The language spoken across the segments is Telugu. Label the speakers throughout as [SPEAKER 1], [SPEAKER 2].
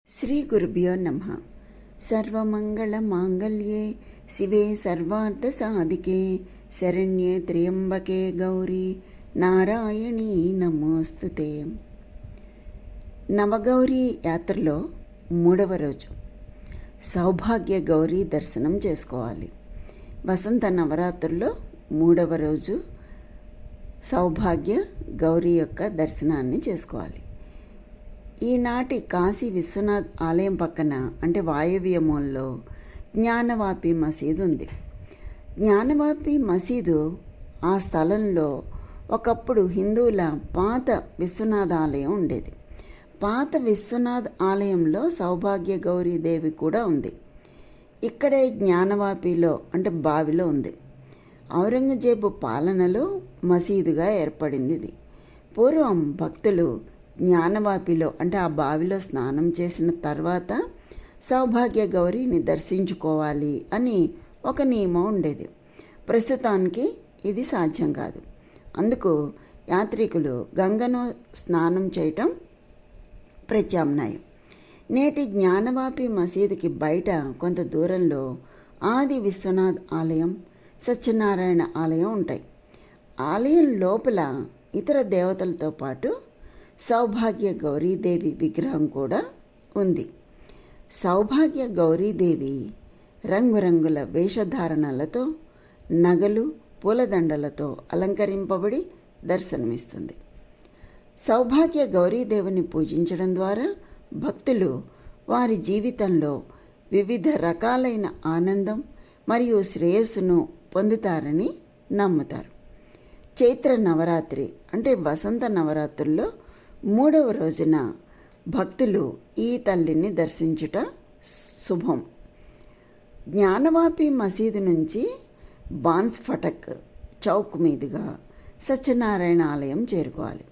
[SPEAKER 1] శ్రీ గురుభ్యో నమః. సర్వమంగళమాంగళ్యే శివే సర్వార్థసాధికే శరణ్యే త్ర్యంబకే గౌరీ నారాయణీ నమోస్తుతే. నవగౌరీ యాత్రలో 3వ రోజు సౌభాగ్య గౌరీ దర్శనం చేసుకోవాలి. వసంత నవరాత్రుల్లో 3వ రోజు సౌభాగ్య గౌరీ యొక్క దర్శనాన్ని చేసుకోవాలి. ఈనాటి కాశీ విశ్వనాథ్ ఆలయం పక్కన అంటే వాయవ్య మూలలో జ్ఞానవాపి మసీదు ఉంది. జ్ఞానవాపి మసీదు ఆ స్థలంలో ఒకప్పుడు హిందువుల పాత విశ్వనాథ ఆలయం ఉండేది. పాత విశ్వనాథ్ ఆలయంలో సౌభాగ్య గౌరీదేవి కూడా ఉంది. ఇక్కడే జ్ఞానవాపిలో అంటే బావిలో ఉంది. ఔరంగజేబు పాలనలో మసీదుగా ఏర్పడింది ఇది. పూర్వం భక్తులు జ్ఞానవాపిలో అంటే ఆ బావిలో స్నానం చేసిన తర్వాత సౌభాగ్య గౌరీని దర్శించుకోవాలి అని ఒక నియమం ఉండేది. ప్రస్తుతానికి ఇది సాధ్యం కాదు. అందుకు యాత్రికులు గంగను స్నానం చేయటం ప్రత్యామ్నాయం. నేటి జ్ఞానవాపి మసీదుకి బయట కొంత దూరంలో ఆది విశ్వనాథ్ ఆలయం, సత్యనారాయణ ఆలయం ఉంటాయి. ఆలయం లోపల ఇతర దేవతలతో పాటు సౌభాగ్య గౌరీదేవి విగ్రహం కూడా ఉంది. సౌభాగ్య గౌరీదేవి రంగురంగుల వేషధారణలతో, నగలు, పూలదండలతో అలంకరింపబడి దర్శనమిస్తుంది. సౌభాగ్య గౌరీదేవిని పూజించడం ద్వారా భక్తులు వారి జీవితంలో వివిధ రకాలైన ఆనందం మరియు శ్రేయస్సును పొందుతారని నమ్ముతారు. చైత్ర నవరాత్రి అంటే వసంత నవరాత్రుల్లో 3వ రోజున భక్తులు ఈ తల్లిని దర్శించుట శుభం. జ్ఞానవాపి మసీదు నుంచి బాన్స్ ఫటక్ చౌక్ మీదుగా సత్యనారాయణ ఆలయం చేరుకోవాలి.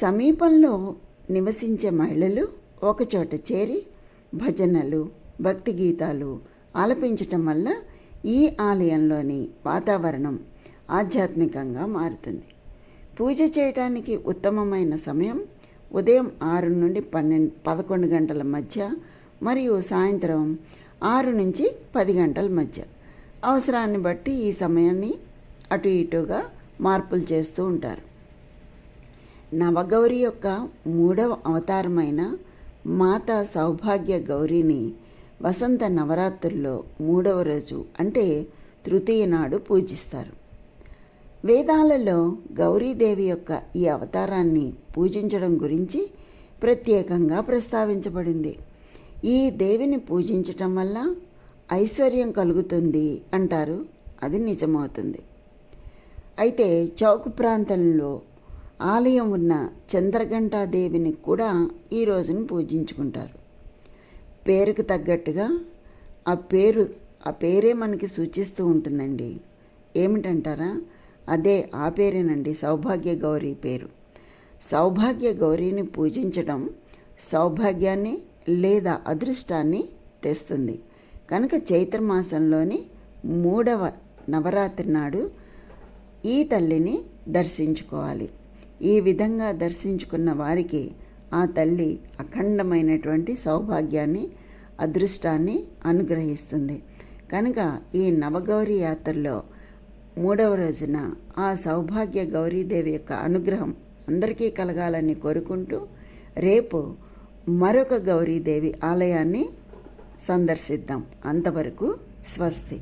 [SPEAKER 1] సమీపంలో నివసించే మహిళలు ఒకచోట చేరి భజనలు, భక్తి గీతాలు ఆలపించటం వల్ల ఈ ఆలయంలోని వాతావరణం ఆధ్యాత్మికంగా మారుతుంది. పూజ చేయడానికి ఉత్తమమైన సమయం ఉదయం 6 నుండి 11 గంటల మధ్య మరియు సాయంత్రం 6 నుంచి 10 గంటల మధ్య. అవసరాన్ని బట్టి ఈ సమయాన్ని అటు ఇటుగా మార్పులు చేస్తూ ఉంటారు. నవగౌరి యొక్క 3వ అవతారమైన మాతా సౌభాగ్య గౌరీని వసంత నవరాత్రుల్లో 3వ రోజు అంటే తృతీయ నాడు పూజిస్తారు. వేదాలలో గౌరీదేవి యొక్క ఈ అవతారాన్ని పూజించడం గురించి ప్రత్యేకంగా ప్రస్తావించబడింది. ఈ దేవిని పూజించటం వల్ల ఐశ్వర్యం కలుగుతుంది అంటారు. అది నిజమవుతుంది. అయితే చౌక్ ప్రాంతంలో ఆలయం ఉన్న చంద్రఘంటాదేవిని కూడా ఈ రోజును పూజించుకుంటారు. పేరుకు తగ్గట్టుగా ఆ పేరే మనకి సూచిస్తూ ఉంటుందండి. ఏమిటంటారా? అదే ఆ పేరేనండి, సౌభాగ్య గౌరీ పేరు. సౌభాగ్య గౌరీని పూజించడం సౌభాగ్యాన్ని లేదా అదృష్టాన్ని తెస్తుంది. కనుక చైత్రమాసంలోని 3వ నవరాత్రి నాడు ఈ తల్లిని దర్శించుకోవాలి. ఈ విధంగా దర్శించుకున్న వారికి ఆ తల్లి అఖండమైనటువంటి సౌభాగ్యాన్ని, అదృష్టాన్ని అనుగ్రహిస్తుంది. కనుక ఈ నవగౌరీ యాత్రలో 3వ రోజున ఆ సౌభాగ్య గౌరీదేవి యొక్క అనుగ్రహం అందరికీ కలగాలని కోరుకుంటూ రేపు మరొక గౌరీదేవి ఆలయాన్ని సందర్శిద్దాం. అంతవరకు స్వస్తి.